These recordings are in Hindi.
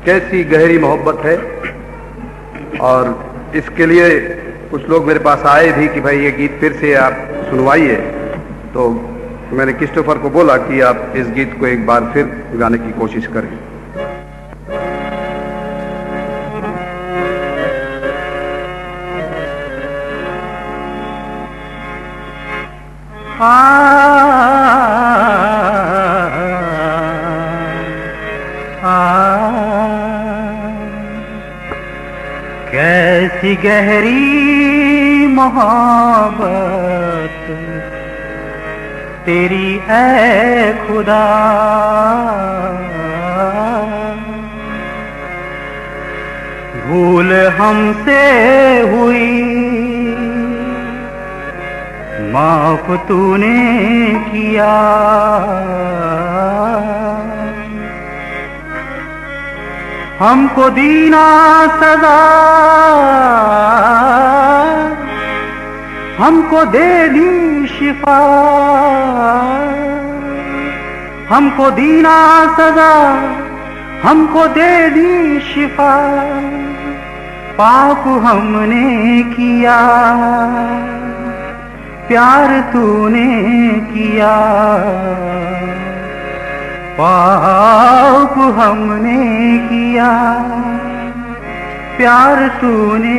कैसी गहरी मोहब्बत है। और इसके लिए कुछ लोग मेरे पास आए भी कि भाई ये गीत फिर से आप सुनवाइए। तो मैंने क्रिस्टोफर को बोला कि आप इस गीत को एक बार फिर गाने की कोशिश करें। कैसी गहरी मोहब्बत तेरी है खुदा, भूल हमसे हुई माफ तूने किया। हमको दीना सजा, हमको दे दी शिफा। हमको दीना सजा, हमको दे दी शिफा। पाप हमने किया, प्यार तूने किया। पाप हमने किया, प्यार तूने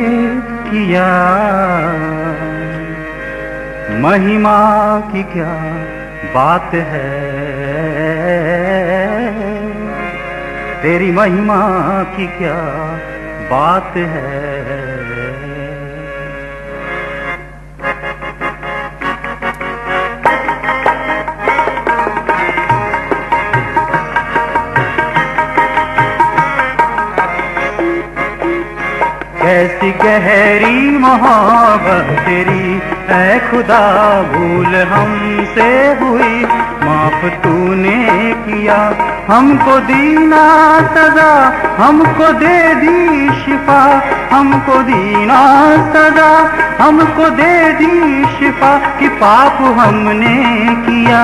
किया। महिमा की क्या बात है, तेरी महिमा की क्या बात है। कैसी गहरी मोहब्बत तेरी है खुदा, भूल हमसे हुई माफ तूने किया। हमको दीना सजा, हमको दे दी शिफा। हमको दीना सजा, हमको दे दी शिफा। कि पाप हमने किया,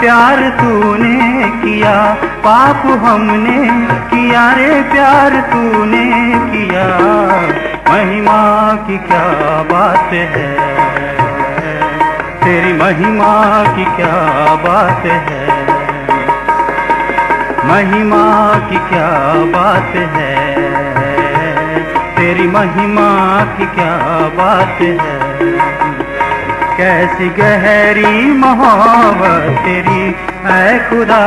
प्यार तूने किया। पाप हमने किया रे, प्यार तूने किया। महिमा की क्या बात है, तेरी महिमा की क्या बात है। महिमा की क्या बात है, तेरी महिमा की क्या बात है। कैसी गहरी मोहब्बत तेरी है खुदा।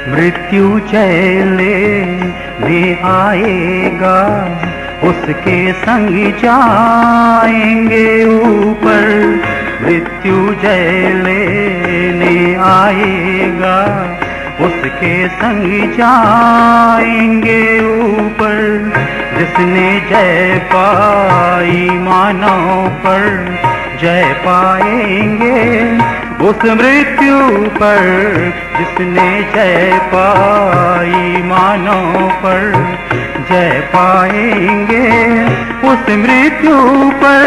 मृत्यु चले आएगा, उसके संग जाएंगे ऊपर। मृत्यु लेने आएगा, उसके संग जाएंगे ऊपर। जिसने जय पाई मानव पर, जय पाएंगे उस मृत्यु पर। जिसने जय पाई मानव पर, जय पाएंगे उस मृत्यु पर।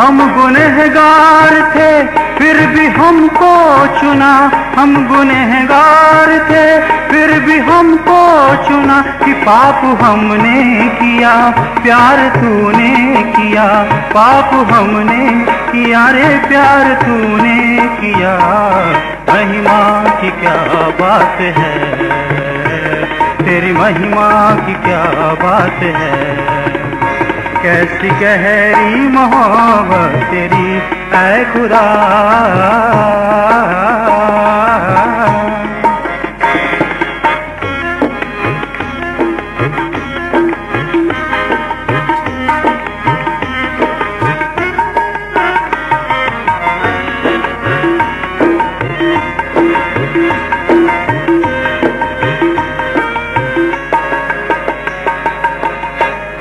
हम गुनहगार थे फिर भी हमको चुना। हम गुनहगार थे फिर भी हमको चुना। कि पाप हमने किया, प्यार तूने किया। पाप हमने किया रे, प्यार तूने किया। महिमा की क्या बात है, तेरी महिमा की क्या बात है। कैसी गहरी मोहब्बत तेरी है खुदा।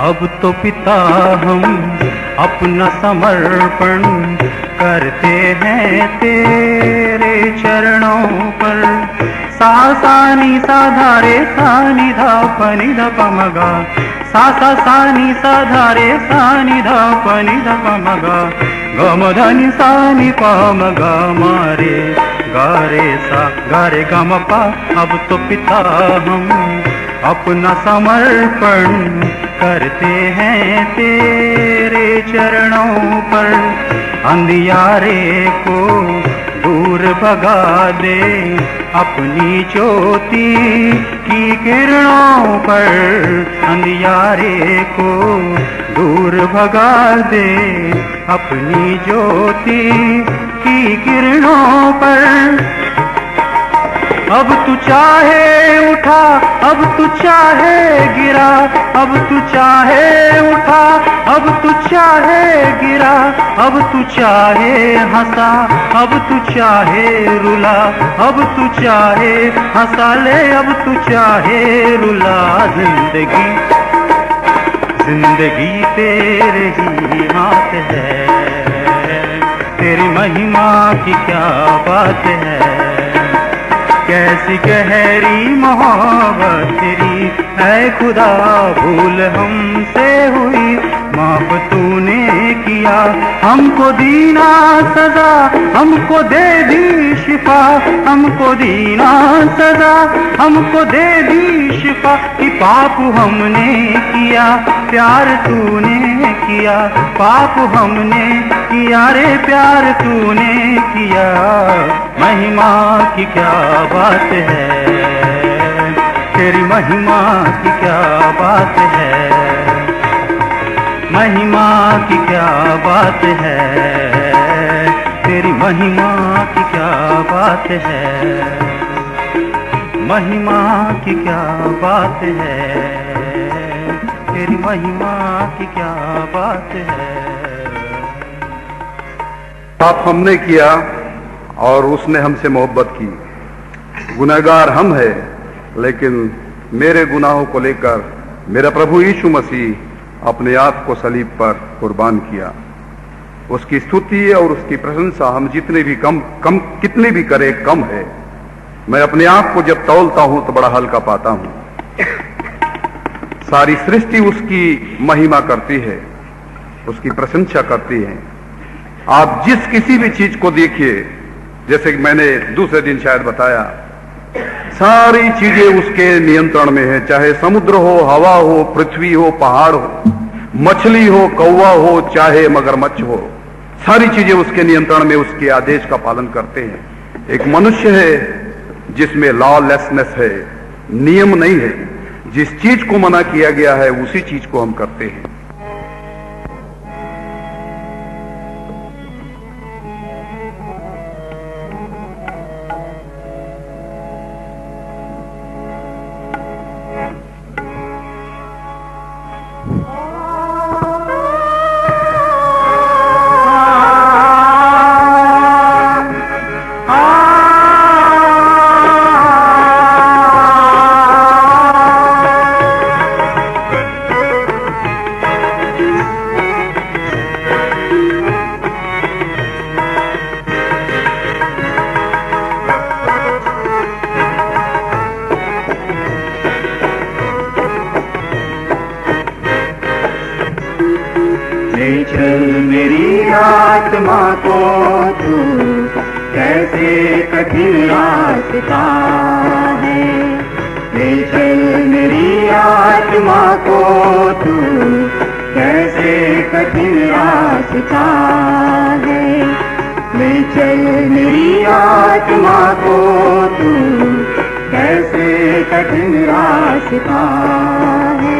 अब तो पिता हम अपना समर्पण करते हैं तेरे चरणों पर। सा सा नी सा धा रे सा नि धा प नि ध प म गा, सा सा सा नी सा धा रे सा नि धा प नि ध प म गा, ग म ध नि सा नि प म गा म रे गा रे सा गा रे गा म पा। अब तो पिता हम अपना समर्पण करते हैं तेरे चरणों पर। अंधियारे को दूर भगा दे अपनी ज्योति की किरणों पर। अंधियारे को दूर भगा दे अपनी ज्योति की किरणों पर। अब तू चाहे उठा, अब तू चाहे गिरा, अब तू चाहे उठा, अब तू चाहे गिरा, अब तू चाहे हंसा, अब तू चाहे रुला, अब तू चाहे हंसा ले, अब तू चाहे रुला। जिंदगी जिंदगी तेरे ही हाथ है, तेरी महिमा की क्या बात है। कैसी गहरी मोहब्बत तेरी है खुदा, भूल हमसे हुई माफ तूने किया। हमको दीना सजा, हमको दे दी शिफा, हमको दीना सजा, हमको दे दी शिफा। कि पाप हमने किया, प्यार तूने किया, पाप हमने किया रे, प्यार तूने किया। महिमा की क्या बात है, तेरी महिमा की क्या बात है, महिमा की क्या बात है, तेरी महिमा की क्या बात है, महिमा की क्या बात है, तेरी महिमा की क्या बात है। पाप हमने किया और उसने हमसे मोहब्बत की। गुनहगार हम हैं, लेकिन मेरे गुनाहों को लेकर मेरा प्रभु यीशु मसीह अपने आप को सलीब पर कुर्बान किया। उसकी स्तुति और उसकी प्रशंसा हम जितने भी कितने भी करें कम है। मैं अपने आप को जब तौलता हूं तो बड़ा हल्का पाता हूं। सारी सृष्टि उसकी महिमा करती है, उसकी प्रशंसा करती है। आप जिस किसी भी चीज को देखिए, जैसे कि मैंने दूसरे दिन शायद बताया, सारी चीजें उसके नियंत्रण में है। चाहे समुद्र हो, हवा हो, पृथ्वी हो, पहाड़ हो, मछली हो, कौवा हो, चाहे मगरमच्छ हो, सारी चीजें उसके नियंत्रण में, उसके आदेश का पालन करते हैं। एक मनुष्य है जिसमें लॉलेसनेस है, नियम नहीं है। जिस चीज को मना किया गया है उसी चीज को हम करते हैं। चल मेरी आत्मा को तू कैसे कठिन रास्ता है, ले चल मेरी आत्मा को तू कैसे कठिन रास्ता है, ले चल मेरी आत्मा को तू कैसे कठिन रास्ता है।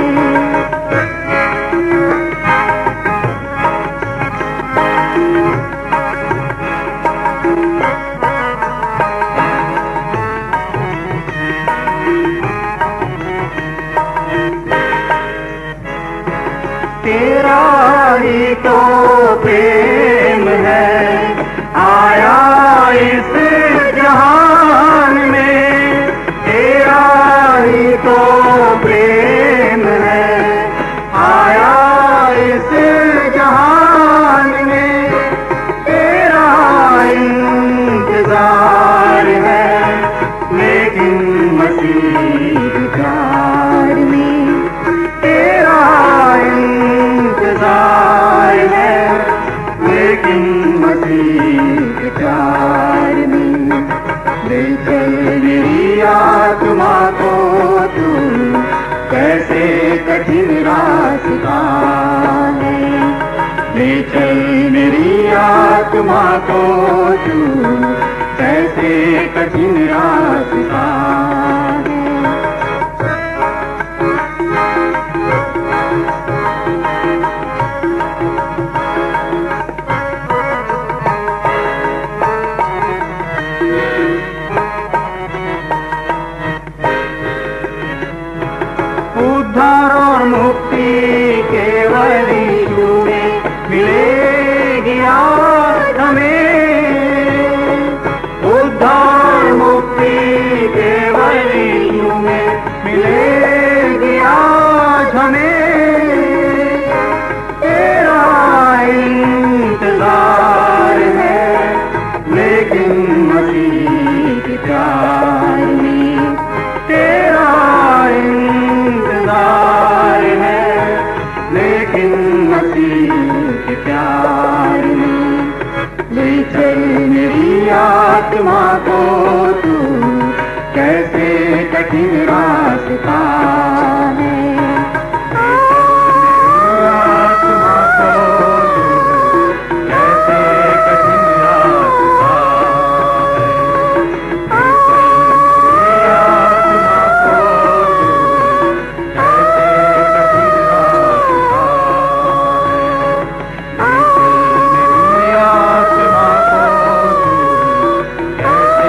तेरा ही तो प्रेम है आया इस जहान में, तेरा ही तो प्रेम है आया आत्मा को तू कैसे कठिन रास्ता है, ले चल मेरी आत्मा को तू कैसे कठिन रास्ता है। उद्धार और मुक्ति केवल यीशु में मिलेगी आज हमें, उद्धार मुक्ति केवल यीशु में मिलेगी आज हमें। तेरा इंतजार है लेकिन मसीह के प्यार में, तेरा इंतजार है लेकिन मसीह के प्यार में। ले चल मेरी आत्मा को तू कैसे कठिन रास्ता है, आत्मा को तू कैसे कठिन रास्ता है, आत्मा को तू कैसे कठिन रास्ता है, आत्मा को तू कैसे कठिन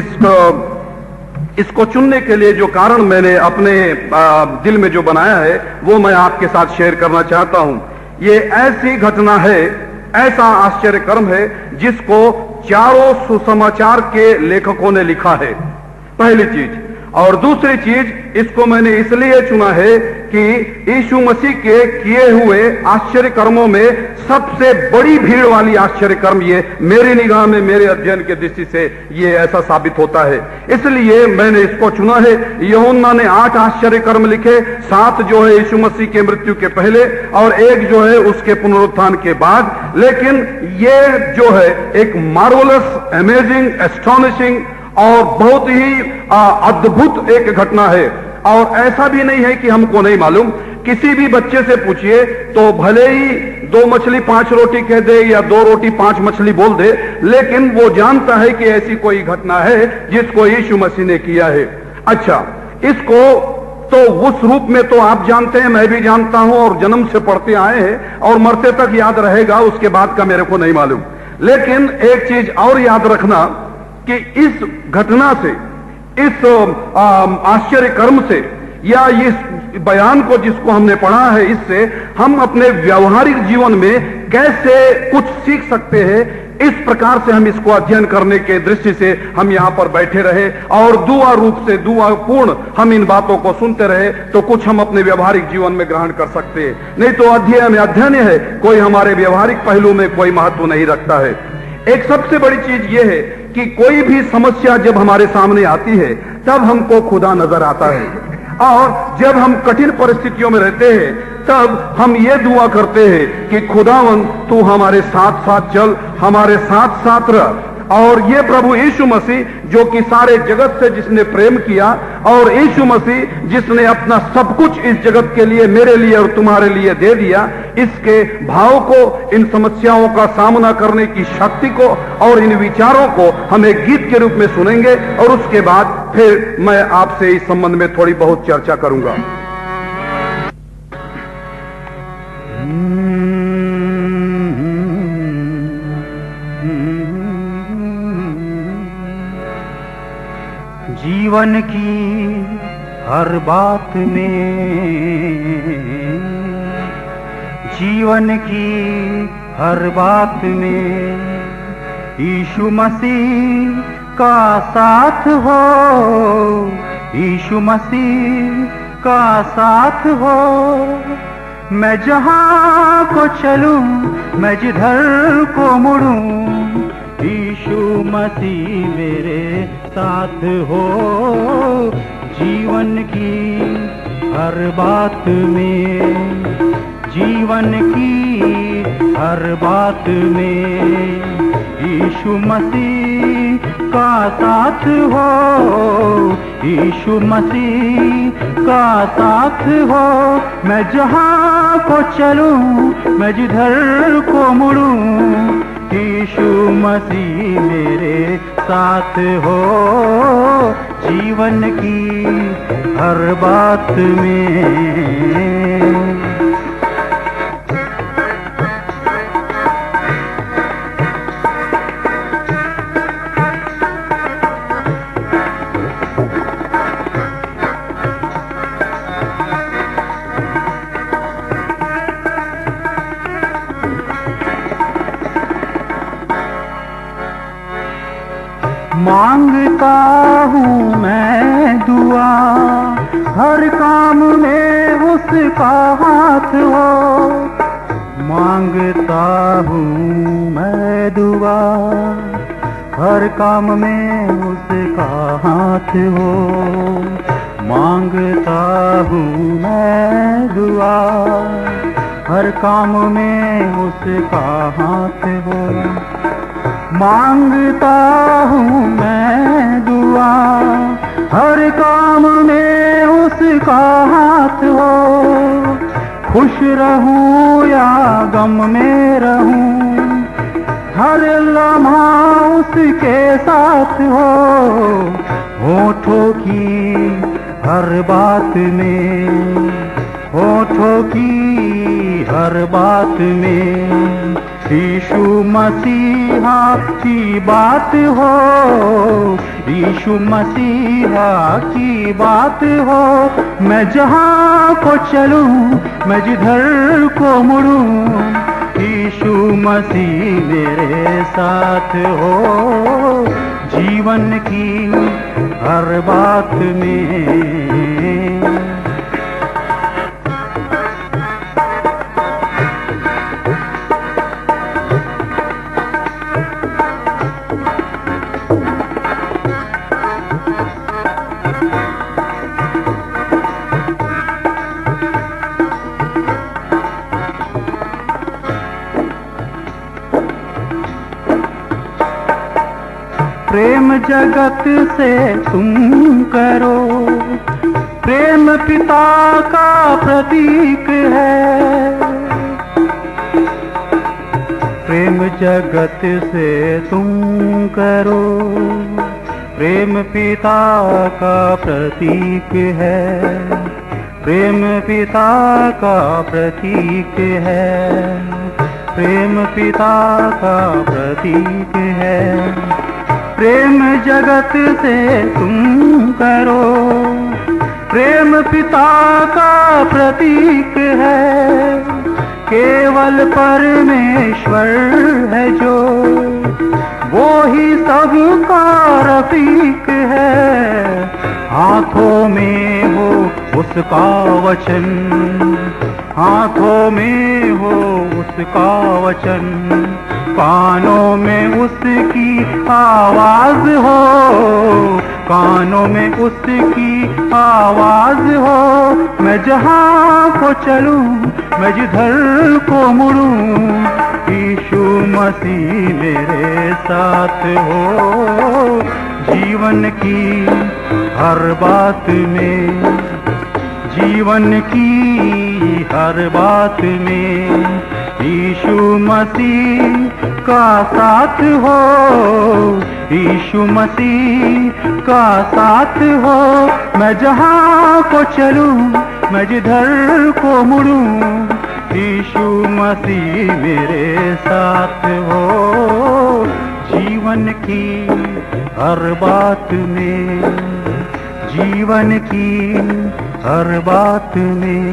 रास्ता। इसको चुनने के लिए जो कारण मैंने अपने दिल में जो बनाया है वो मैं आपके साथ शेयर करना चाहता हूं। ये ऐसी घटना है, ऐसा आश्चर्य कर्म है जिसको चारों सुसमाचार के लेखकों ने लिखा है, पहली चीज। और दूसरी चीज, इसको मैंने इसलिए चुना है कि यीशु मसीह के किए हुए आश्चर्य कर्मों में सबसे बड़ी भीड़ वाली आश्चर्य कर्म ये मेरी निगाह में, मेरे अध्ययन के दृष्टि से ये ऐसा साबित होता है, इसलिए मैंने इसको चुना है। यूहन्ना ने 8 आश्चर्य कर्म लिखे, 7 जो है यीशु मसीह के मृत्यु के पहले और 1 जो है उसके पुनरुत्थान के बाद। लेकिन ये जो है एक मार्वलस, अमेजिंग, एस्टॉनिशिंग और बहुत ही अद्भुत एक घटना है। और ऐसा भी नहीं है कि हमको नहीं मालूम, किसी भी बच्चे से पूछिए तो भले ही 2 मछली 5 रोटी कह दे या 2 रोटी 5 मछली बोल दे, लेकिन वो जानता है कि ऐसी कोई घटना है जिसको यीशु मसीह ने किया है। अच्छा, इसको तो उस रूप में तो आप जानते हैं, मैं भी जानता हूं और जन्म से पढ़ते आए हैं और मरते तक याद रहेगा, उसके बाद का मेरे को नहीं मालूम। लेकिन एक चीज और याद रखना कि इस घटना से, इस आश्चर्य कर्म से या इस बयान को जिसको हमने पढ़ा है, इससे हम अपने व्यावहारिक जीवन में कैसे कुछ सीख सकते हैं, इस प्रकार से हम इसको अध्ययन करने के दृष्टि से हम यहां पर बैठे रहे और दुआ रूप से, दुआ पूर्ण हम इन बातों को सुनते रहे तो कुछ हम अपने व्यावहारिक जीवन में ग्रहण कर सकते हैं। नहीं तो अध्ययन अध्ययन है, कोई हमारे व्यावहारिक पहलू में कोई महत्व नहीं रखता है। एक सबसे बड़ी चीज यह है कि कोई भी समस्या जब हमारे सामने आती है तब हमको खुदा नजर आता है, और जब हम कठिन परिस्थितियों में रहते हैं तब हम ये दुआ करते हैं कि खुदावन तू हमारे साथ साथ चल, हमारे साथ साथ रह। और ये प्रभु यीशु मसीह जो कि सारे जगत से जिसने प्रेम किया, और यीशु मसीह जिसने अपना सब कुछ इस जगत के लिए, मेरे लिए और तुम्हारे लिए दे दिया, इसके भाव को, इन समस्याओं का सामना करने की शक्ति को और इन विचारों को हम एक गीत के रूप में सुनेंगे और उसके बाद फिर मैं आपसे इस संबंध में थोड़ी बहुत चर्चा करूंगा। जीवन की हर बात में, जीवन की हर बात में यीशु मसीह का साथ हो, यीशु मसीह का साथ हो। मैं जहां को चलूं, मैं जिधर को मुड़ूं, यीशु मसीह मेरे साथ हो। जीवन की हर बात में, जीवन की हर बात में यीशु मसीह का साथ हो, यीशु मसीह का साथ हो। मैं जहाँ को चलूं, मैं जिधर को मुड़ूं, यीशु मसीह मेरे साथ हो। जीवन की हर बात में मांगता हूँ मैं दुआ, हर काम में उसका हाथ हो। मांगता हूँ मैं दुआ, हर काम में उसका हाथ हो। मांगता हूँ मैं दुआ, हर काम में उसका हाथ हो। मांगता हूँ मैं दुआ, हर काम में उसका हाथ हो। खुश रहूं या गम में रहूं, हर लम्हा उसके साथ हो। होठों की हर बात में, होठों की हर बात में यीशु मसीहा की बात हो। यीशु मसीहा की बात हो। मैं जहाँ को चलूं, मैं जिधर को मुड़ूं, यीशु मसीह मेरे साथ हो। जीवन की हर बात में प्रेम जगत से तुम करो, प्रेम पिता का प्रतीक है। प्रेम जगत से तुम करो, प्रेम पिता का प्रतीक है। प्रेम पिता का प्रतीक है, प्रेम पिता का प्रतीक है। प्रेम जगत से तुम करो, प्रेम पिता का प्रतीक है। केवल परमेश्वर है जो, वो ही सबका रफीक है। हाथों में हो उसका वचन, हाथों में हो उसका वचन। कानों में उसकी आवाज हो, कानों में उसकी आवाज हो। मैं जहाँ को चलूं, मैं जिधर को मुड़ूं, यीशु मसीह मेरे साथ हो। जीवन की हर बात में, जीवन की हर बात में यीशु मसीह का साथ हो। यीशु मसीह का साथ हो। मैं जहाँ को चलूं, मैं जिधर को मुड़ूं, यीशु मसीह मेरे साथ हो। जीवन की हर बात में, जीवन की हर बात में,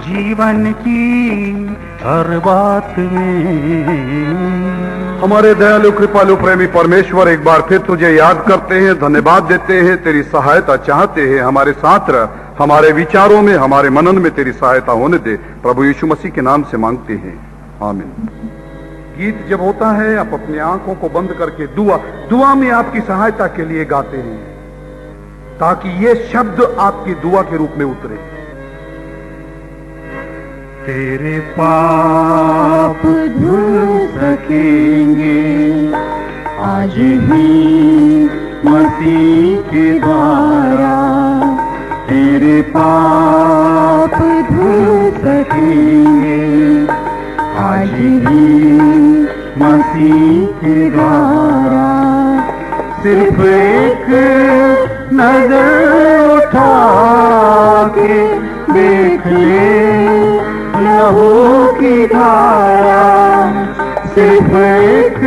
जीवन की हर बात में। हमारे दयालु कृपालु प्रेमी परमेश्वर, एक बार फिर तुझे याद करते हैं, धन्यवाद देते हैं, तेरी सहायता चाहते हैं। हमारे साथ रह, हमारे विचारों में, हमारे मनन में तेरी सहायता होने दे। प्रभु यीशु मसीह के नाम से मांगते हैं, आमीन। गीत जब होता है, आप अपनी आंखों को बंद करके दुआ में आपकी सहायता के लिए गाते हैं, ताकि ये शब्द आपकी दुआ के रूप में उतरे। तेरे पाप धुल सकेंगे, आज ही मसीह के द्वारा तेरे पाप धुल सकेंगे। आज ही मसीह के द्वारा सिर्फ एक नजर उठा के देख ले लहू की धारा। सिर्फ एक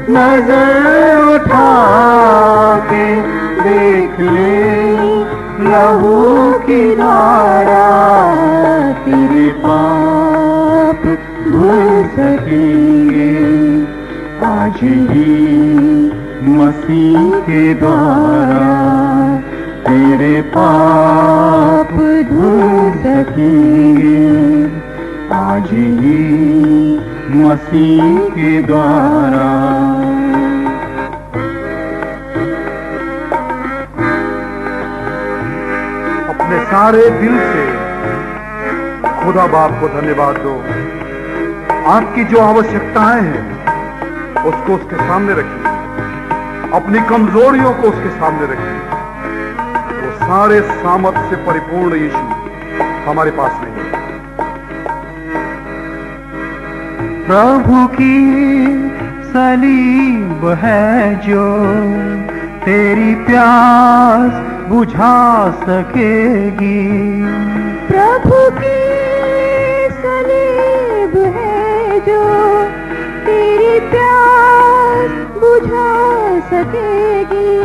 नजर उठा के देख ले लहू की धारा। तेरे पाप धुल सकेंगे आज ही मसीह के द्वारा तेरे पाप धुल सकेंगे। आज ही मसीह के द्वारा। अपने सारे दिल से खुदा बाप को धन्यवाद दो। आपकी जो आवश्यकताएं हैं उसको उसके सामने रखिए, अपनी कमजोरियों को उसके सामने रखिए। वो सारे सामर्थ्य से परिपूर्ण यीशु हमारे पास नहीं है। प्रभु की सलीब है जो तेरी प्यास बुझा सकेगी। प्रभु की सलीब है जो तेरी प्यास बुझा सकेगी।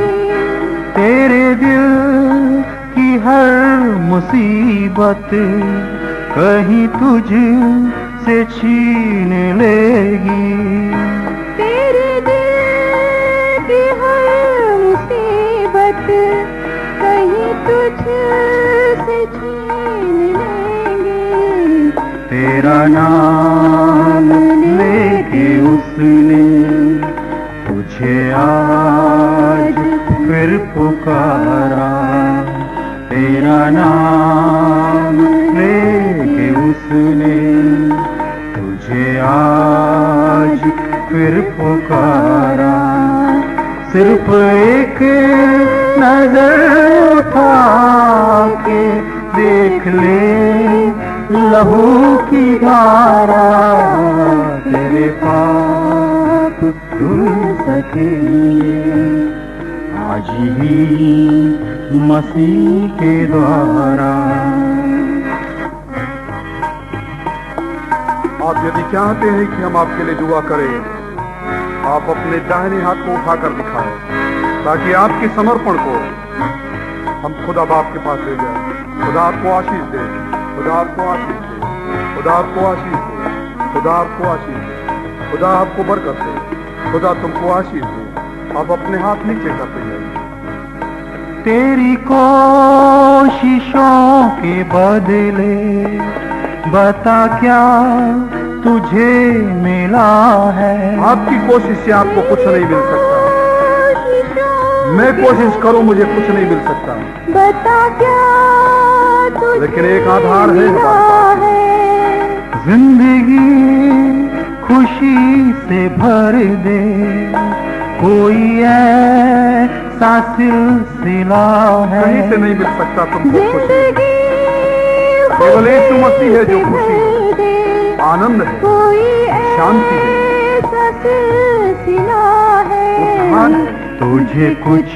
तेरे दिल की हर मुसीबत कहीं तुझ से छीन लेगी। तेरे दिल की हर मुसीबत कहीं तुझ से छीन लेंगे। तेरा नाम लेके उसने तुझे आज फिर पुकारा। तेरा नाम लेके उसने तुझे आज फिर पुकारा। सिर्फ एक नजर उठा के देख ले लहू की धारा। तेरे पाप धुल सकेंगे आज ही मसीह के द्वारा। आप यदि चाहते हैं कि हम आपके लिए दुआ करें, आप अपने दाहिने हाथ को उठाकर दिखाएं ताकि आपके समर्पण को हम खुदा बाप के पास ले जाएं। खुदा आपको आशीष दे, खुदा आपको आशीष दे, खुदा आपको आशीष दे, खुदा आपको आशीष दे, खुदा आपको बरकत दे, खुदा तुमको आशीष दे। आप अपने हाथ नीचे करते जाइए। तेरी कोशिशों के बदले बता क्या तुझे मिला है। आपकी कोशिश से आपको कुछ नहीं मिल सकता। मैं कोशिश करूं मुझे कुछ नहीं मिल सकता। बता क्या तुझे लेकिन एक आधार है हमारे पास। जिंदगी खुशी से भर दे कोई ऐसा सिलसिला है। कहीं से नहीं मिल सकता तुमको खुशी। केवल यीशु मसीह है जो खुशी है, आनंद है, शांति है। तुझे कुछ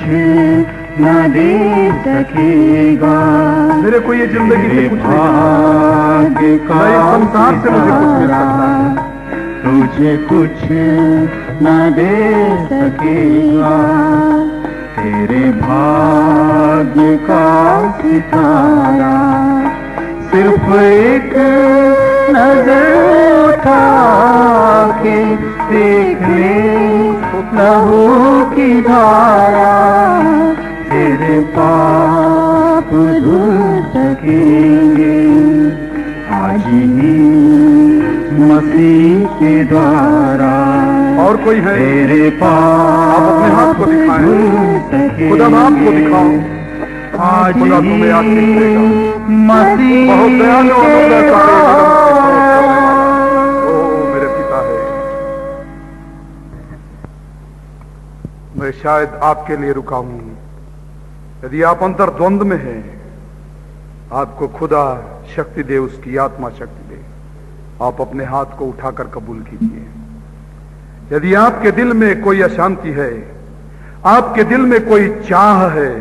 न दे सकेगा मेरे को ये जिंदगी से कुछ नहीं, संसार से मुझे कुछ मिल सकता है। तुझे कुछ न दे सकेगा तेरे भाग्य का सितारा। सिर्फ एक नजर उठा के देख ले लहू की धारा। तेरे पाप धुल सकेंगे आज ही मसीह के द्वारा। और कोई है? तेरे पाप आप अपने हाथ को दिखाएं, खुदा बाप को दिखाओ। आज खुदा तुम्हें आशीष देगा। मसीह बहुत दयालु और के दयालु ओ मेरे पिता है। मैं शायद आपके लिए रुका हूं। यदि आप अंतर द्वंद्व में हैं, आपको खुदा शक्ति दे, उसकी आत्मा शक्ति दे। आप अपने हाथ को उठाकर कबूल कीजिए। यदि आपके दिल में कोई अशांति है, आपके दिल में कोई चाह है,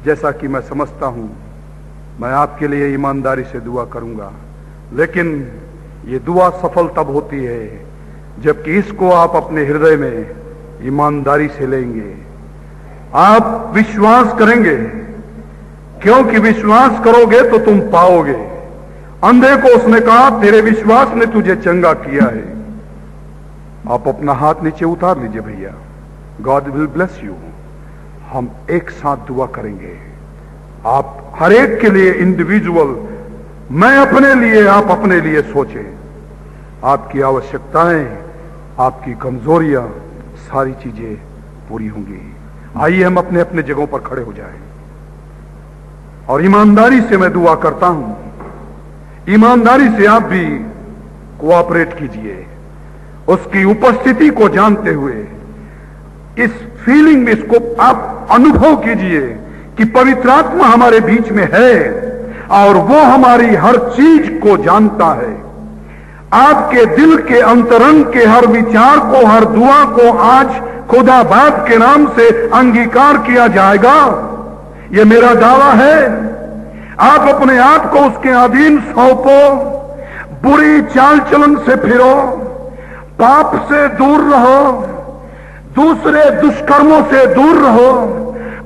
जैसा कि मैं समझता हूं, मैं आपके लिए ईमानदारी से दुआ करूंगा। लेकिन ये दुआ सफल तब होती है जबकि इसको आप अपने हृदय में ईमानदारी से लेंगे। आप विश्वास करेंगे, क्योंकि विश्वास करोगे तो तुम पाओगे। अंधे को उसने कहा, तेरे विश्वास ने तुझे चंगा किया है। आप अपना हाथ नीचे उतार लीजिए भैया। God will bless you. हम एक साथ दुआ करेंगे। आप हर एक के लिए इंडिविजुअल, मैं अपने लिए, आप अपने लिए सोचें। आपकी आवश्यकताएं, आपकी कमजोरियां, सारी चीजें पूरी होंगी। आइए हम अपने अपने जगहों पर खड़े हो जाएं और ईमानदारी से मैं दुआ करता हूं। ईमानदारी से आप भी कोऑपरेट कीजिए, उसकी उपस्थिति को जानते हुए इस फीलिंग में इसको आप अनुभव कीजिए कि पवित्र आत्मा हमारे बीच में है और वो हमारी हर चीज को जानता है। आपके दिल के अंतरंग के हर विचार को, हर दुआ को आज खुदा बाप के नाम से अंगीकार किया जाएगा। यह मेरा दावा है। आप अपने आप को उसके अधीन सौंपो, बुरी चाल चलन से फिरो, पाप से दूर रहो, दूसरे दुष्कर्मों से दूर रहो।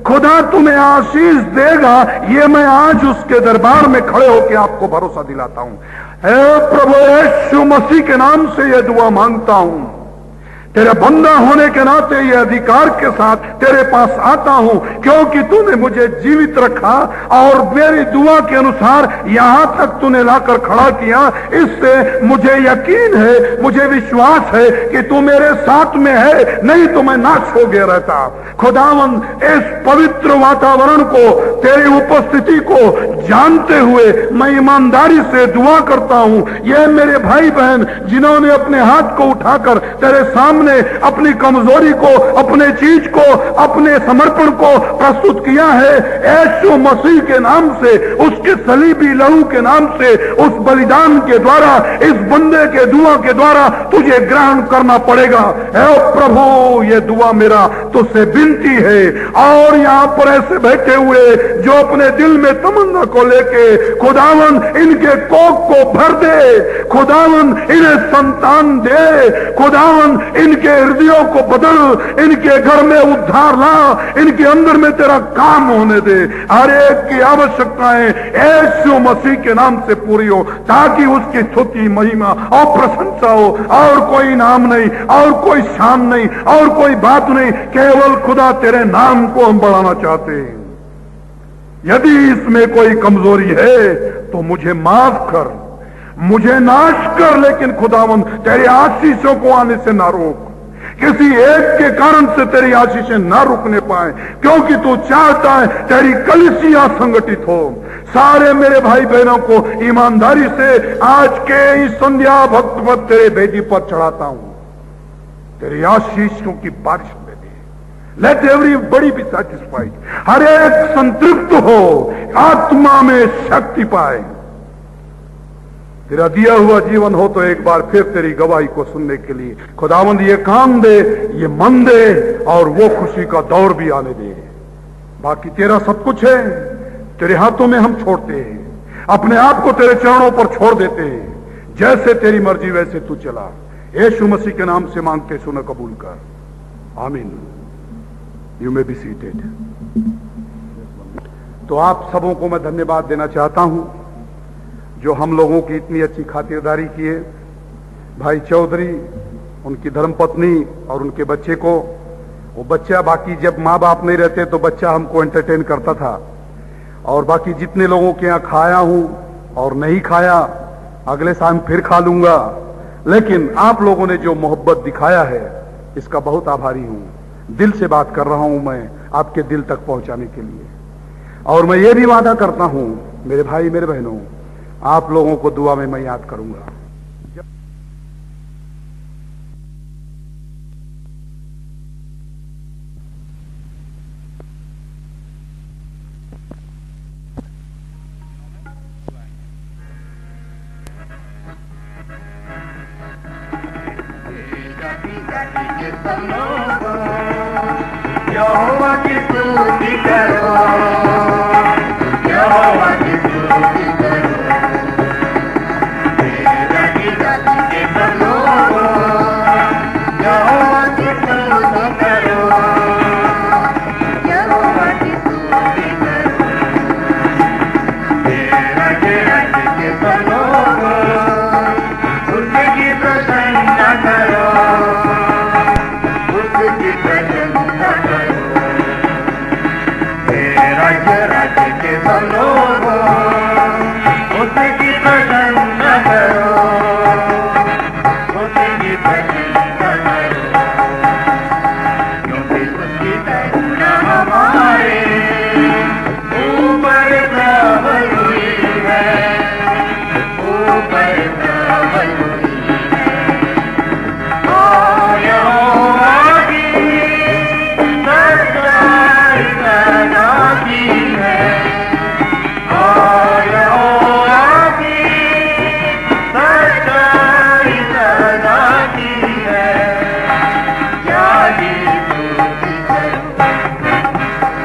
खुदा तुम्हें आशीष देगा, ये मैं आज उसके दरबार में खड़े होकर आपको भरोसा दिलाता हूं। हे प्रभु यीशु मसीह के नाम से यह दुआ मांगता हूं। तेरे बंदा होने के नाते ये अधिकार के साथ तेरे पास आता हूं, क्योंकि तूने मुझे जीवित रखा और मेरी दुआ के अनुसार यहां तक तूने लाकर खड़ा किया। इससे मुझे यकीन है, मुझे विश्वास है कि तू मेरे साथ में है, नहीं तो मैं नाश हो गया रहता। खुदावन, इस पवित्र वातावरण को, तेरी उपस्थिति को जानते हुए मैं ईमानदारी से दुआ करता हूं। ये मेरे भाई बहन जिन्होंने अपने हाथ को उठाकर तेरे सामने अपनी कमजोरी को, अपने चीज को, अपने समर्पण को प्रस्तुत किया है, यीशु मसीह के नाम से, उसके सलीबी लहू के नाम से, उस बलिदान के द्वारा, इस बंदे के दुआ के द्वारा तुझे ग्रहण करना पड़ेगा। हे प्रभु, ये दुआ मेरा तुझसे विनती है। और यहां पर ऐसे बैठे हुए जो अपने दिल में तमन्ना को लेके, खुदावन इनके कोख को भर दे, खुदावन इन्हें संतान दे, खुदावन इनके हृदयों को बदल, इनके घर में उद्धार ला, इनके अंदर में तेरा काम होने दे। हर एक की आवश्यकताएं यीशु मसीह के नाम से पूरी हो, ताकि उसकी स्तुति, महिमा और प्रशंसा हो। और कोई नाम नहीं, और कोई शान नहीं, और कोई बात नहीं, केवल खुदा तेरे नाम को हम बढ़ाना चाहते हैं। यदि इसमें कोई कमजोरी है तो मुझे माफ कर, मुझे नाश कर, लेकिन खुदावन तेरी आशीषों को आने से ना रोक। किसी एक के कारण से तेरी आशीषें ना रुकने पाए, क्योंकि तू चाहता है तेरी कलीसिया संगठित हो। सारे मेरे भाई बहनों को ईमानदारी से आज के इस संध्या भक्त पद तेरे बेदी पर चढ़ाता हूं। तेरी आशीषों की बारिश में दे। Let everybody be satisfied. हर एक संतृप्त हो, आत्मा में शक्ति पाए। तेरा दिया हुआ जीवन हो तो एक बार फिर तेरी गवाही को सुनने के लिए खुदावंद ये काम दे, ये मन दे, और वो खुशी का दौर भी आने दे। बाकी तेरा सब कुछ है, तेरे हाथों में हम छोड़ते हैं, अपने आप को तेरे चरणों पर छोड़ देते हैं। जैसे तेरी मर्जी वैसे तू चला। यीशु मसीह के नाम से मांगते सुनो, कबूल कर। आमीन। You may be seated. तो आप सबों को मैं धन्यवाद देना चाहता हूं जो हम लोगों की इतनी अच्छी खातिरदारी किए। भाई चौधरी, उनकी धर्मपत्नी और उनके बच्चे को, वो बच्चा, बाकी जब माँ बाप नहीं रहते तो बच्चा हमको एंटरटेन करता था। और बाकी जितने लोगों के यहाँ खाया हूं और नहीं खाया, अगले साल फिर खा लूंगा। लेकिन आप लोगों ने जो मोहब्बत दिखाया है, इसका बहुत आभारी हूं। दिल से बात कर रहा हूं मैं, आपके दिल तक पहुंचाने के लिए। और मैं ये भी वादा करता हूं, मेरे भाई मेरे बहनों, आप लोगों को दुआ में मैं याद करूंगा। सब लोगों, यहोवा की स्तुति करो, यहोवा की स्तुति करो। तेरा की जाति के सब लोगों, यहोवा की स्तुति करो, यहोवा की स्तुति करो। तेरा के राज्य के सब लोगों, उसकी प्रशंसा करो, उसकी प्रशंसा करो। तेरा के राज्य के सब लोगों, उसकी प्रशंसा करो, उसकी प्रशंसा करो। क्योंकि उसकी करुणा हमारे ऊपर प्रबल हुई है, ऊपर प्रबल हुई है। यहोवा की सच्चाई सदा की है, यहोवा की सच्चाई सदा की है। यादी स्तुति करो, यादी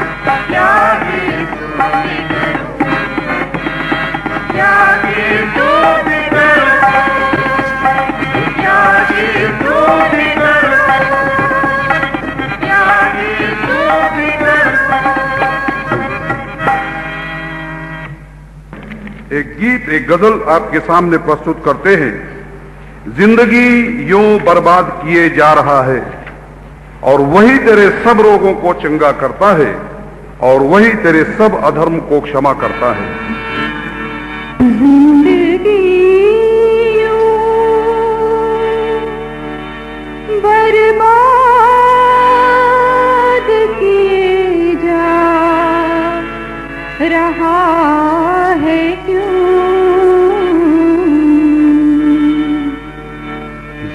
स्तुति करो, यादी स्तुति करो, यादी स्तुति करो, यादी स्तुति करो। एक गीत, एक गजल आपके सामने प्रस्तुत करते हैं। जिंदगी यूं बर्बाद किए जा रहा है और वही तेरे सब रोगों को चंगा करता है और वही तेरे सब अधर्म को क्षमा करता है। जिंदगी यूं बर्बाद किए जा रहा है क्यों?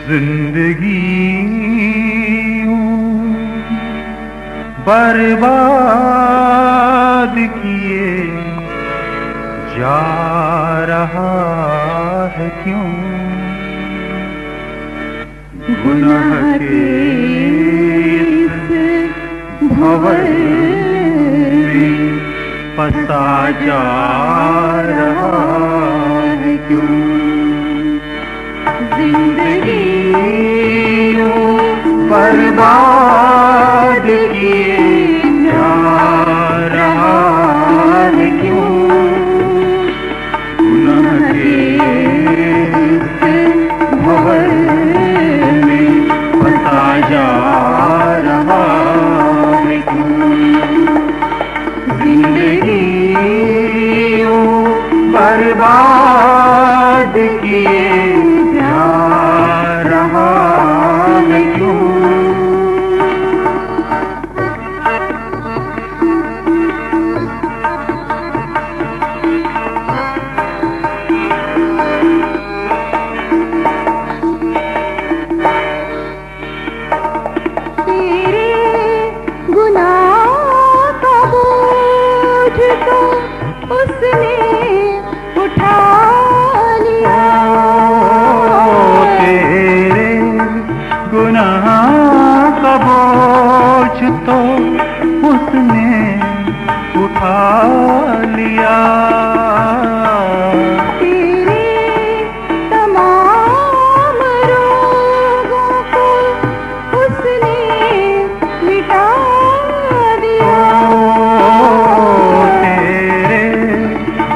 जिंदगी बर्बाद किए जा रहा है क्यों? गुनाह के इस भंवर में फंसा जा रहा है क्यों? जिंदगी बर्बाद किए जा रहा है क्यों? गुनाह के इस भंवर में फंसा जा रहा है क्यों? जिंदगी बर्बाद किए जा रहा है क्यों? तो उसने उठा लिया। तेरे तमाम रोगों को उसने मिटा दिया। तेरे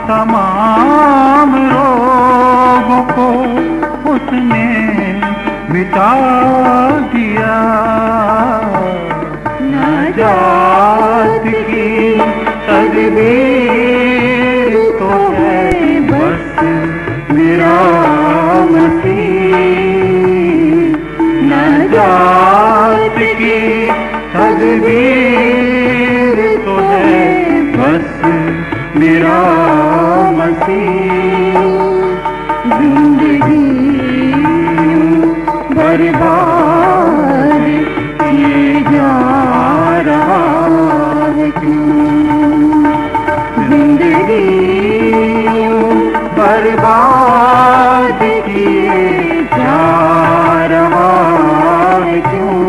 तमाम रोगों को उसने मिटा दिया। जात की तदबीर तो है बस मेरा मसीह। न जात की तदबीर तो है बस मेरा मसीह। जिंदगी बर्बाद किए जा रहा है क्यों? जिंदगी बर्बाद किए जा रहा है क्यों?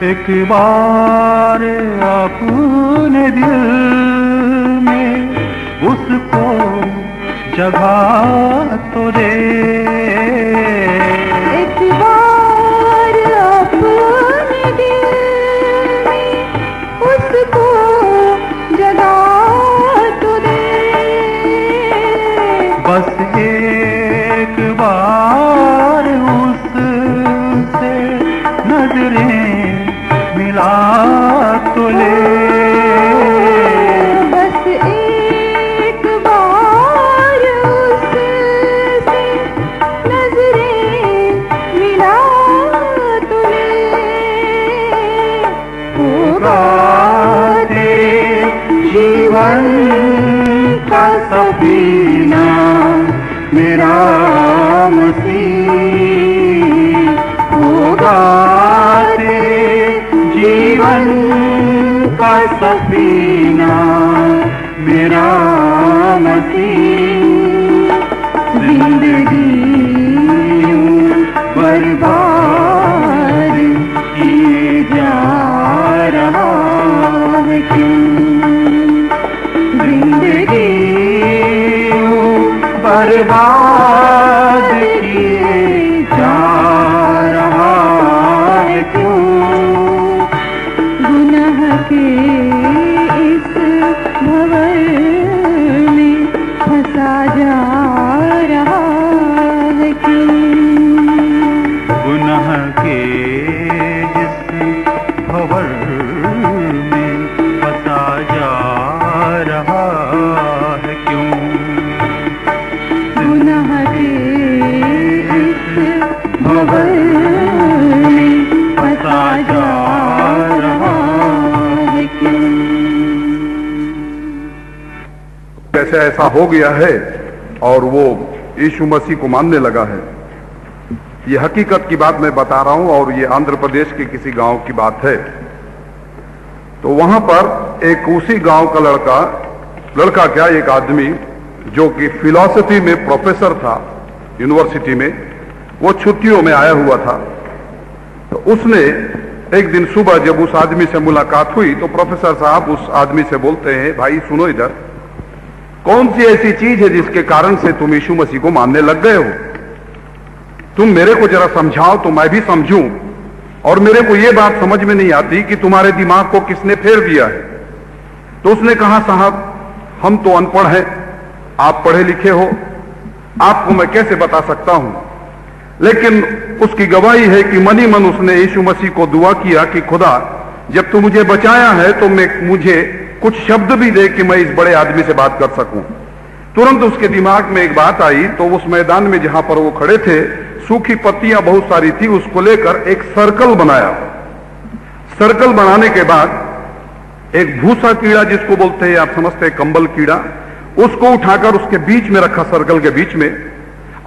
एक बार अपने दिल में उसको जगह तो दे। एक बार अपने दिल में उसको जगह तो दे। बस एक बार उससे नजरें मिला तो ले। बस एक बार उससे नजरें मिला तो ले। होगा तेरे जीवन का सफीना मेरा मसीह। होगा तेरे जीवन का सफीना मेरा मसीह। जिंदगी यूं बर्बाद किए जा रहा है क्यों? जिंदगी यूं बर्बाद किए जा रहा है क्यों? गुनाह के इस भंवर में फंसा जा रहा है क्यों? गुनाह के इस भंवर में फंसा जा रहा है क्यों? गुनाह के इस भंवर में फंसा जा रहा है क्यों? कैसे ऐसा हो गया है और वो यीशु मसीह को मानने लगा है। ये हकीकत की बात मैं बता रहा हूं और ये आंध्र प्रदेश के किसी गांव की बात है। तो वहां पर एक उसी गांव का लड़का क्या एक आदमी जो कि फिलॉसफी में प्रोफेसर था यूनिवर्सिटी में, वो छुट्टियों में आया हुआ था। तो उसने एक दिन सुबह जब उस आदमी से मुलाकात हुई तो प्रोफेसर साहब उस आदमी से बोलते हैं, भाई सुनो इधर, कौन सी ऐसी चीज है जिसके कारण से तुम यीशु मसीह को मानने लग गए हो? तुम मेरे को जरा समझाओ तो मैं भी समझूं, और मेरे को यह बात समझ में नहीं आती कि तुम्हारे दिमाग को किसने फेर दिया है। तो उसने कहा, साहब हम तो अनपढ़ हैं, आप पढ़े लिखे हो, आपको मैं कैसे बता सकता हूं। लेकिन उसकी गवाही है कि मनी मन उसने यीशु मसीह को दुआ किया कि खुदा जब तू मुझे बचाया है तो मुझे कुछ शब्द भी दे कि मैं इस बड़े आदमी से बात कर सकूं। तुरंत उसके दिमाग में एक बात आई, तो उस मैदान में जहां पर वो खड़े थे सूखी पत्तियां बहुत सारी थी, उसको लेकर एक सर्कल बनाया। सर्कल बनाने के बाद एक भूसा कीड़ा जिसको बोलते हैं, आप समझते हैं कंबल कीड़ा, उसको उठाकर उसके बीच में रखा, सर्कल के बीच में,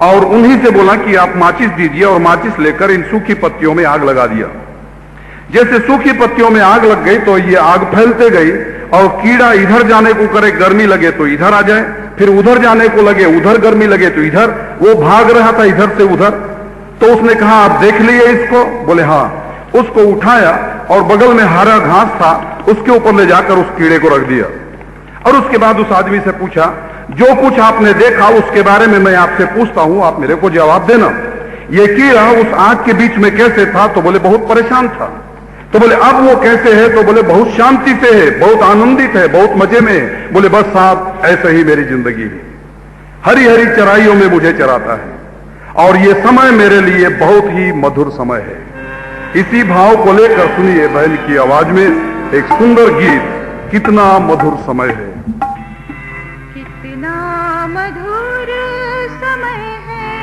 और उन्हीं से बोला कि आप माचिस दीजिए, और माचिस लेकर इन सूखी पत्तियों में आग लगा दिया। जैसे सूखी पत्तियों में आग लग गई तो ये आग फैलते गई और कीड़ा इधर जाने को करे, गर्मी लगे तो इधर आ जाए, फिर उधर जाने को लगे, उधर गर्मी लगे तो इधर, वो भाग रहा था इधर से उधर। तो उसने कहा, आप देख लिए इसको? बोले हाँ। उसको उठाया और बगल में हरा घास था, उसके ऊपर ले जाकर उस कीड़े को रख दिया, और उसके बाद उस आदमी से पूछा, जो कुछ आपने देखा उसके बारे में मैं आपसे पूछता हूं, आप मेरे को जवाब देना। ये कीड़ा उस आग के बीच में कैसे था? तो बोले बहुत परेशान था। तो बोले अब वो कैसे है? तो बोले बहुत शांति से है, बहुत आनंदित है, बहुत मजे में है। बोले बस साहब ऐसे ही मेरी जिंदगी है, हरी हरी चराइयों में मुझे चराता है, और ये समय मेरे लिए बहुत ही मधुर समय है। इसी भाव को लेकर सुनिए बहन की आवाज में एक सुंदर गीत, कितना मधुर समय है। कितना मधुर समय है,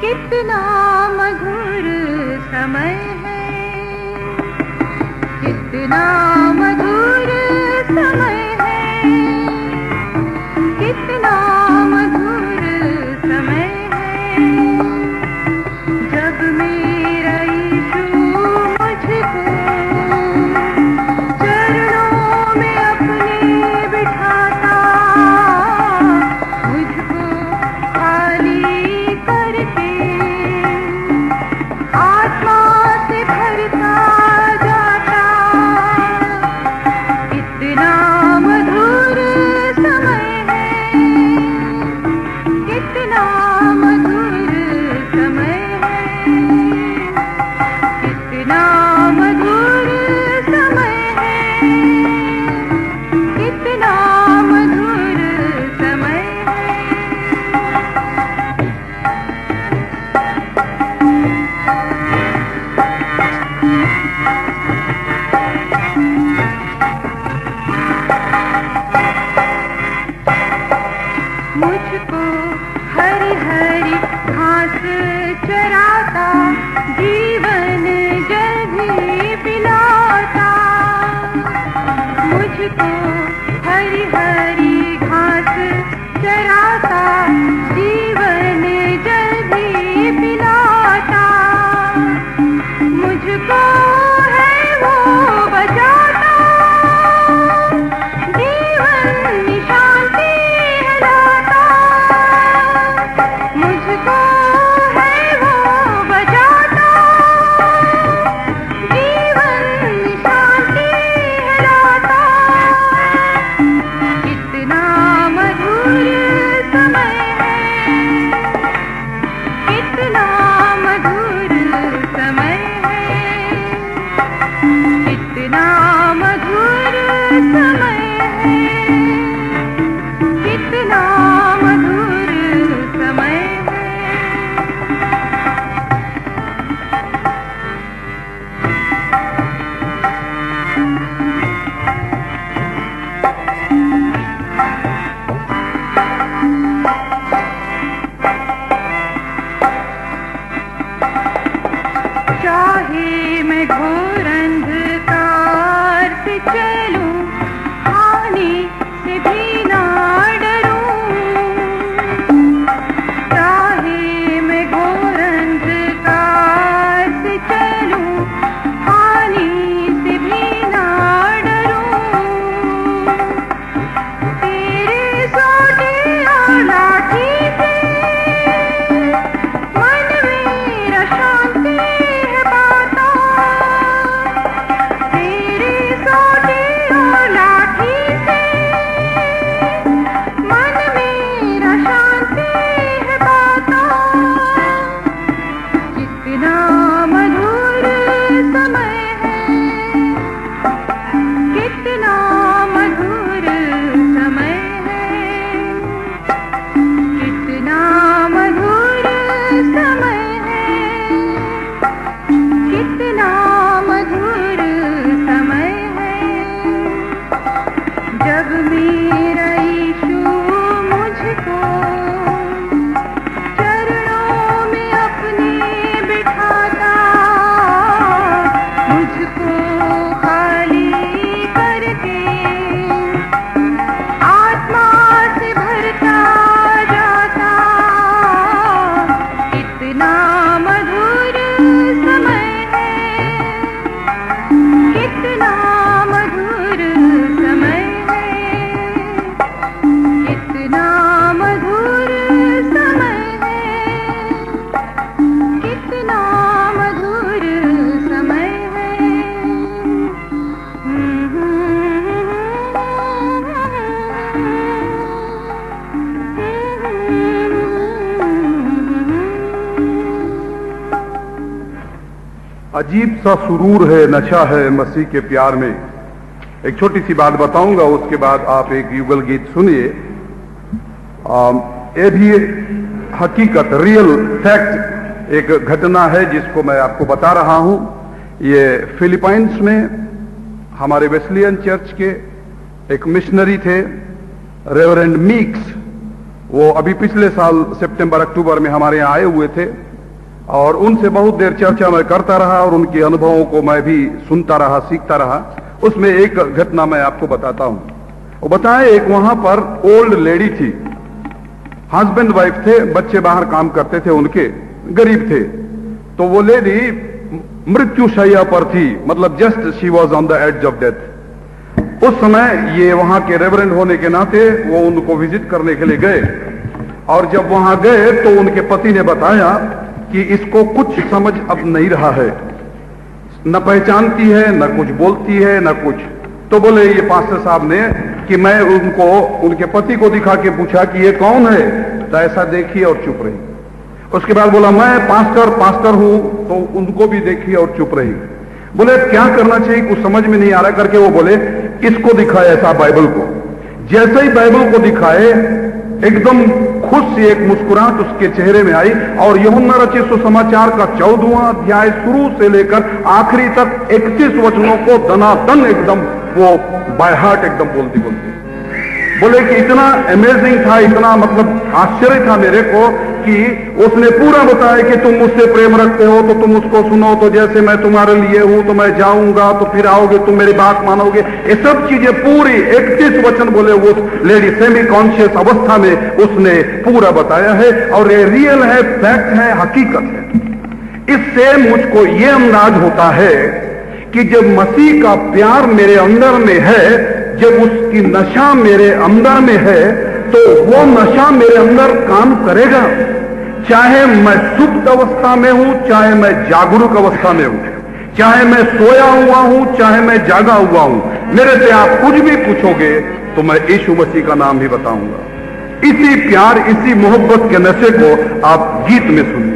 कितना मधुर समय है, कितना मधुर समय है, कितना मधुर समय है। जब मेरा यीशु मुझको चरणों में अपने बिठाता, मुझको खाली करके आत्मा से भरता, कितना मधुर समय है, कितना मधुर समय है। मुझको हरी हरी घास चराता, जीवन जल भी पिलाता। मुझको हरी हरी घास चराता, जीवन जल भी पिलाता। मुझको है वो बचाता, जीवन शांति है लाता। मुझको है वो बचाता, जीवन शांति है लाता। कितना मधुर समय है, कितना मधुर समय है, कितना मधुर समय है, कितना मधुर समय है। चाहे मैं घोर अंधकार से चलूं, हानि से भी ना डरूं। चाहे मैं घोर अंधकार से चलूं, हानि से भी ना डरूं। तेरे सोटे और लाठी से मन मेरा शांति है पाता। तेरे सोटे और लाठी से मन मेरा शांति है पाता। कितना मधुर समय है, कितना मधुर समय है, कितना मधुर समय है, कितना मधुर समय है। जब मेरा यीशु मुझको चरणों में अपने बिठाता, मुझको खाली करके आत्मा से भरता जाता। कितना मधुर समय है, कितना मधुर समय है, कितना मधुर समय है, कितना मधुर समय है। अजीब सा सुरूर है, नशा है मसीह के प्यार में। एक छोटी सी बात बताऊंगा, उसके बाद आप एक युगल गीत सुनिए। ये भी हकीकत, रियल फैक्ट, एक घटना है जिसको मैं आपको बता रहा हूं। ये फिलीपाइंस में हमारे वेस्लियन चर्च के एक मिशनरी थे, रेवरेंड मीक्स। वो अभी पिछले साल सितंबर अक्टूबर में हमारे यहाँ आए हुए थे और उनसे बहुत देर चर्चा मैं करता रहा और उनके अनुभवों को मैं भी सुनता रहा, सीखता रहा। उसमें एक घटना मैं आपको बताता हूं। वो बताए, एक वहां पर ओल्ड लेडी थी, हस्बैंड वाइफ थे, बच्चे बाहर काम करते थे उनके, गरीब थे। तो वो लेडी मृत्यु शैया पर थी, मतलब just she was on the edge of death. उस समय ये वहां के रेवरेंड होने के नाते वो उनको विजिट करने के लिए गए और जब वहां गए तो उनके पति ने बताया कि इसको कुछ समझ अब नहीं रहा है, न पहचानती है, न कुछ बोलती है, न कुछ। तो बोले ये पास्टर साहब ने कि मैं उनको, उनके पति को दिखा के पूछा कि ये कौन है, तो ऐसा देखी और चुप रही। उसके बाद बोला मैं पास्टर हूं, तो उनको भी देखी और चुप रही। बोले क्या करना चाहिए, कुछ समझ में नहीं आ रहा करके वो बोले इसको दिखाए ऐसा बाइबल को। जैसे ही बाइबल को दिखाए एकदम खुश सी एक मुस्कुराहट उसके चेहरे में आई और यूहन्ना रचित सुसमाचार का 14वां अध्याय शुरू से लेकर आखिरी तक 31 वचनों को दनादन एकदम वो बाय हार्ट एकदम बोलती बोले कि इतना अमेजिंग था, इतना मतलब आश्चर्य था मेरे को कि उसने पूरा बताया कि तुम मुझसे प्रेम रखते हो तो तुम उसको सुनो, तो जैसे मैं तुम्हारे लिए हूं तो मैं जाऊंगा तो फिर आओगे, तुम मेरी बात मानोगे। ये सब चीजें पूरी 31 वचन बोले वो लेडी सेमी कॉन्शियस अवस्था में उसने पूरा बताया है और ये रियल है, फैक्ट है, हकीकत है। इससे मुझको ये अंदाज होता है कि जब मसीह का प्यार मेरे अंदर में है, जब उसकी नशा मेरे अंदर में है, तो वो नशा मेरे अंदर काम करेगा, चाहे मैं सुप्त अवस्था में हूं, चाहे मैं जागरूक अवस्था में हूं, चाहे मैं सोया हुआ हूं, चाहे मैं जागा हुआ हूं। मेरे से आप कुछ भी पूछोगे तो मैं यीशु मसीह का नाम ही बताऊंगा। इसी प्यार, इसी मोहब्बत के नशे को आप गीत में सुनिए।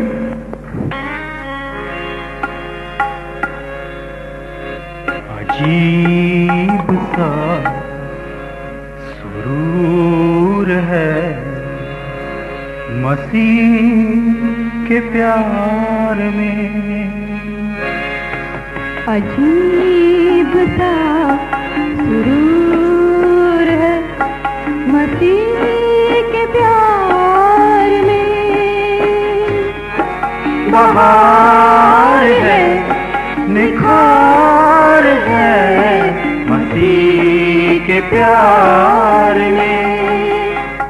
अजीब सा सुरूर है मसीह के प्यार में, अजीब सा सुरूर है मसीह के प्यार में। बहार है, निखार है मसीह के प्यार में।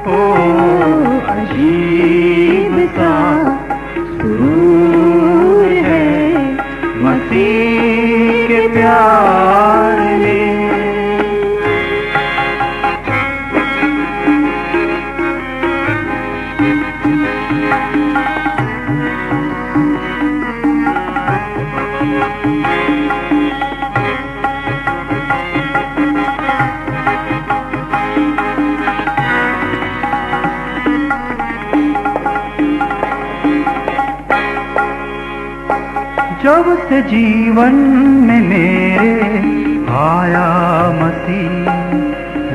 ओ अजीब सा सुरूर है मसीह के प्यार में। जब से जीवन में मेरे आया मसीह,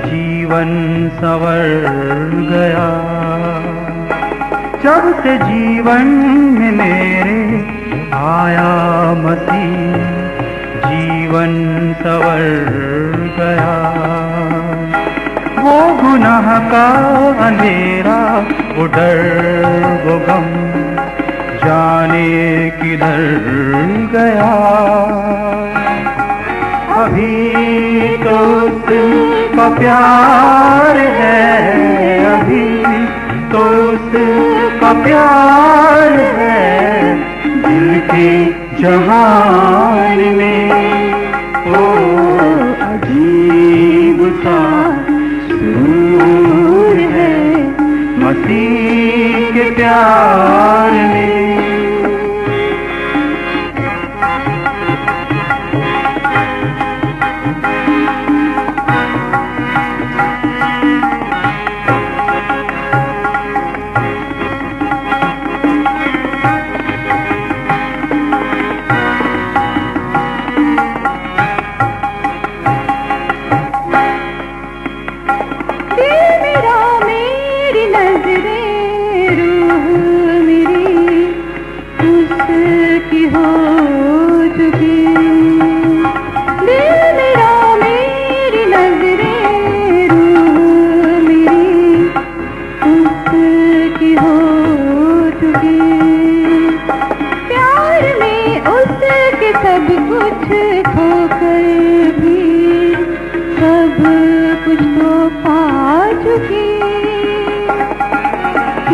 जीवन संवर गया। जब से जीवन में मेरे आया मसीह, जीवन संवर गया। वो गुनाह का अंधेरा, वो डर, वो गम जाने किधर गया। अभी तो उसका प्यार है, अभी तो उसका प्यार है दिल के जहान में। ओ अजीब सा सुरूर है मसीह के प्यार में।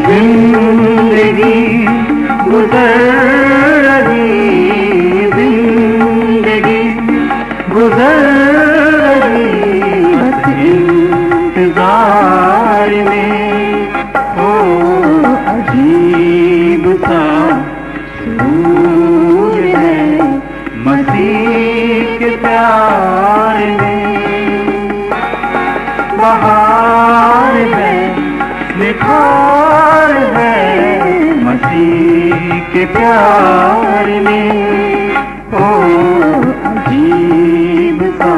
जिंदगी गुजर रही, जिंदगी गुजर रही बस इंतजार में। ओ अजीब सा सुरूर है मसीह के प्यार में। बहार है, निखार है मसीह के प्यार में। ओ अजीब सा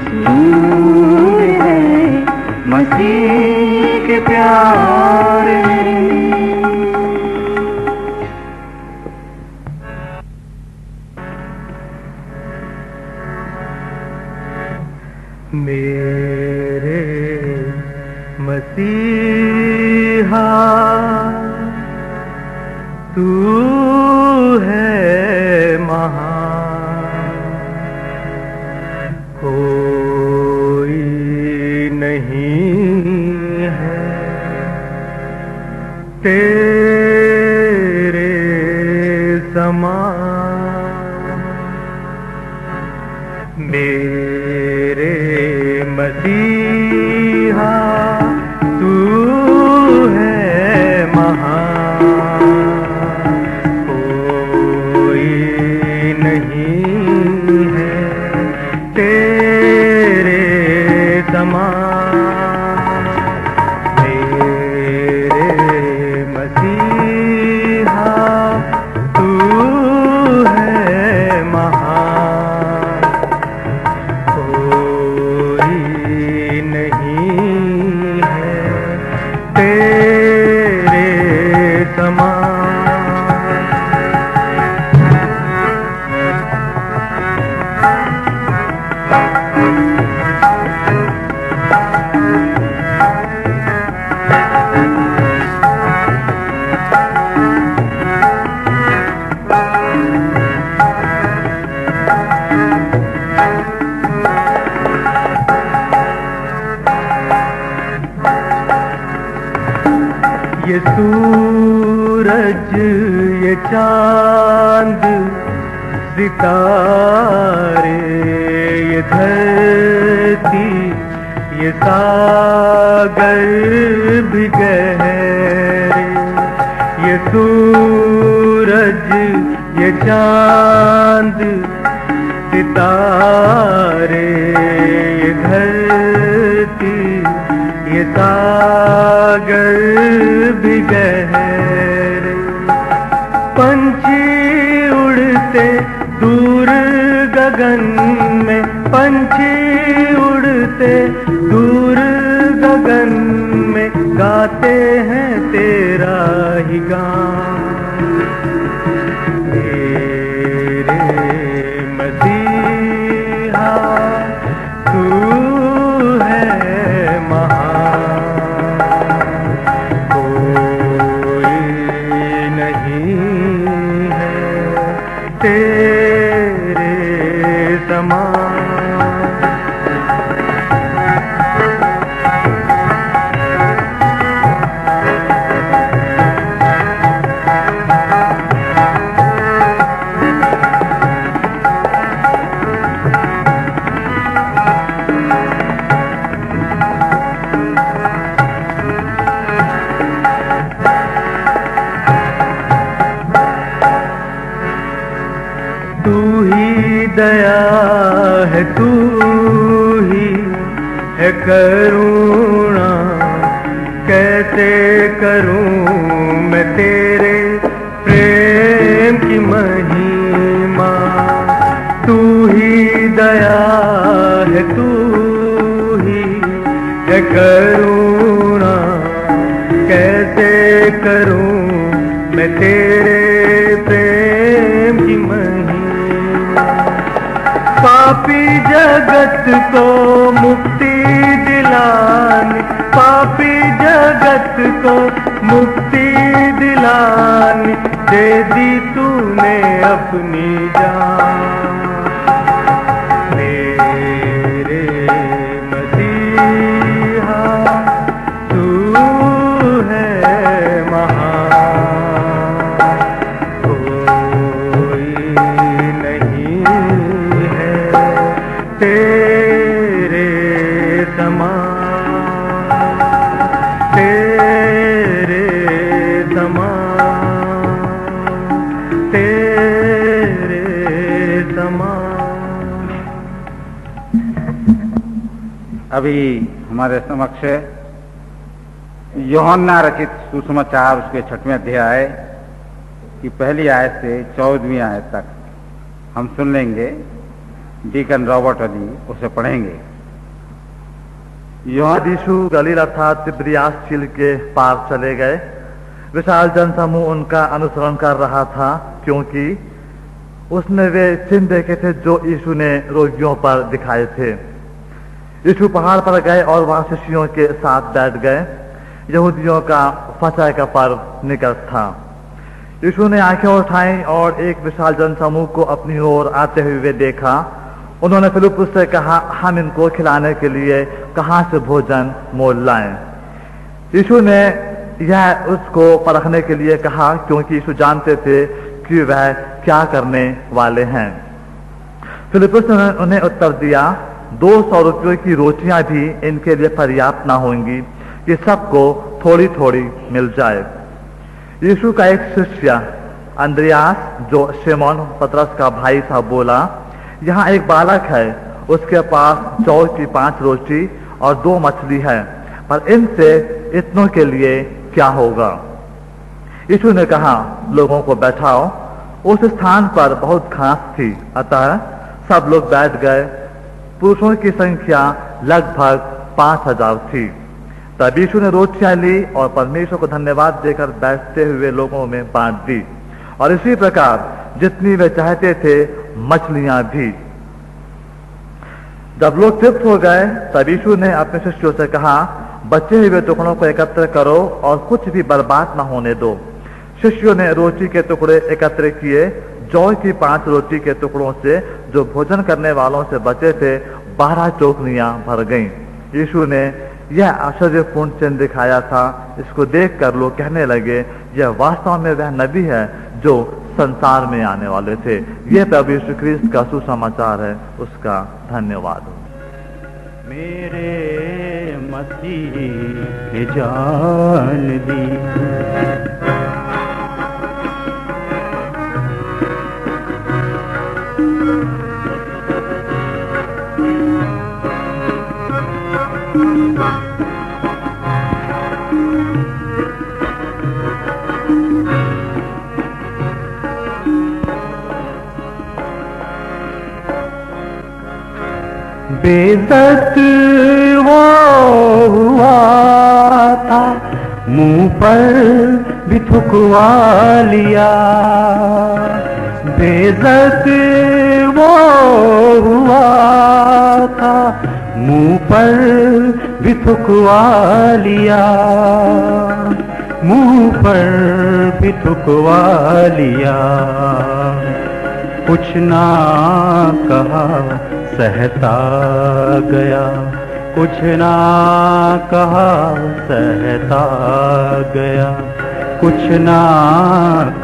सूर है मसीह के प्यार में। मेरे मसीहा तू है महान, कोई नहीं है तेरे समान। मेरे मसीहा तू है महान, कोई नहीं है तेरे समान। मेरे मसीहा तू है महान, कोई नहीं है तेरे समान। ये सूरज ये चांद सितारे ये धरती ये सागर भी गहरे, ये सूरज ये चांद सितारे ये धरती ये सागर भी गहरे, पंछी उड़ते दूर गगन में, पंछी उड़ते दूर गगन में गाते हैं तेरा ही गान। मेरे मसीहा तू है महान, कोई नहीं है तेरे समान। तू ही दया है, तू ही है करुणा, कैसे करूं मैं तेरे प्रेम की महिमा। तू ही दया है, तू ही है करुणा, कैसे करूं मैं तेरे प्रेम की महिमा। पापी जगत को मुक्ति दिलाने, पापी जगत को मुक्ति दिलाने दे दी तूने अपनी जान। मेरे मसीहा तू है महान, कोई नहीं है तेरे समान, तेरे समान, तेरे समान। अभी हमारे समक्ष यूहन्ना रचित सुसमाचार उसके 6वें अध्याय की पहली आयत से 14वीं आयत तक हम सुन लेंगे, डीकन रॉबर्ट अली उसे पढ़ेंगे। यूहन्ना यीशु गलील अर्थात तिब्रियास झील के पार चले गए। विशाल जनसमूह उनका अनुसरण कर रहा था, क्योंकि उसने वे चिन्ह देखे थे जो यीशु ने रोगियों पर दिखाए थे। यीशु पहाड़ पर गए और वहां शिष्यों के साथ बैठ गए। यहूदियों का फसह का पर्व निकट था। यीशु ने आंखें उठाई और एक विशाल जनसमूह को अपनी ओर आते हुए देखा। उन्होंने फिलिप्पुस से कहा, हम इनको खिलाने के लिए कहां से भोजन मोल लाएं? यीशु ने यह उसको परखने के लिए कहा, क्योंकि यीशु जानते थे कि वह क्या करने वाले हैं। फिलिप्पुस ने उन्हें उत्तर दिया, 200 रुपयों की रोटियां भी इनके लिए पर्याप्त ना होंगी कि सबको थोड़ी थोड़ी मिल जाए। यीशु का एक शिष्य अंद्रियास, जो शिमोन पतरस का भाई था, बोला, यहाँ एक बालक है, उसके पास जौ की 5 रोटी और 2 मछली है, पर इनसे इतनों के लिए क्या होगा? यीशु ने कहा, लोगों को बैठाओ। उस स्थान पर बहुत घास थी, अतः सब लोग बैठ गए। पुरुषों की संख्या लगभग 5000 थी। तब यीशु ने रोटियां ली और परमेश्वर को धन्यवाद देकर बैठते हुए लोगों में बांट दी, और इसी प्रकार जितनी वे चाहते थे मछलियां भी। जब लोग तृप्त हो गए, तब यीशु ने अपने शिष्यों से कहा, बचे हुए टुकड़ों को एकत्र करो और कुछ भी बर्बाद न होने दो। शिष्यों ने रोटी के टुकड़े एकत्र किए। जौ की 5 रोटी के टुकड़ों से जो भोजन करने वालों से बचे थे 12 टोकरियां भर गईं। यीशु ने यह आश्चर्यपूर्ण चिन्ह दिखाया था। इसको देखकर लोग कहने लगे, यह वास्तव में वह नबी है जो संसार में आने वाले थे। यह प्रभु यीशु ख्रिस्त का सुसमाचार है, उसका धन्यवाद हो। मेरे मसीह ने जान दी, बेइज्जत वो हुआ था, मुंह पर भी थुकवा लिया। बेइज्जत वो हुआ था, मुंह पर भी थुकवा लिया। मुंह पर भी थुकवा लिया। कुछ ना कहा, सहता गया। कुछ ना कहा, सहता गया। कुछ ना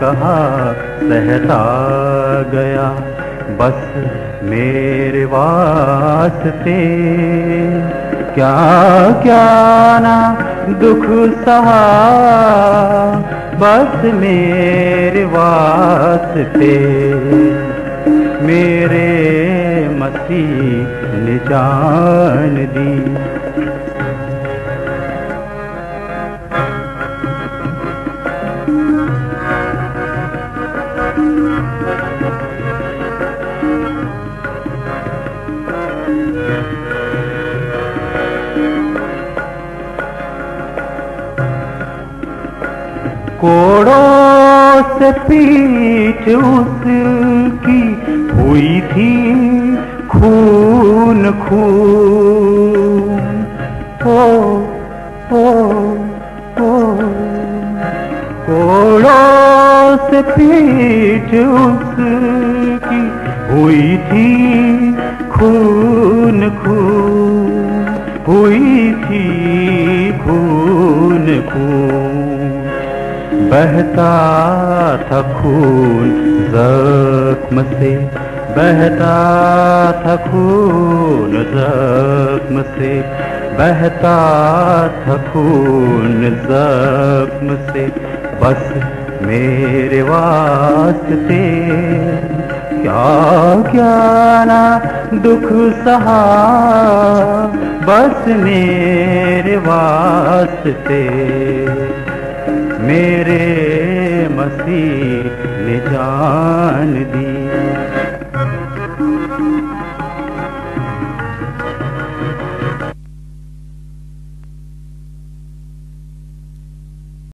कहा, सहता गया। बस मेरे वास्ते क्या क्या ना दुख सहा। बस मेरे वास्ते मेरे मसीह ने जान दी। कोड़ों से पीठ उसकी हुई थी खून खून। ओ ओ ओ कोड़ों से पीठ उसकी हुई थी खून खून। हुई थी खून खून। बहता था खून जख्म से। बहता था खून जख्म से। बहता था खून जख्म से। बस मेरे वास्ते क्या क्या ना दुख सहा। बस मेरे वास्ते मेरे मसीह ने जान दी।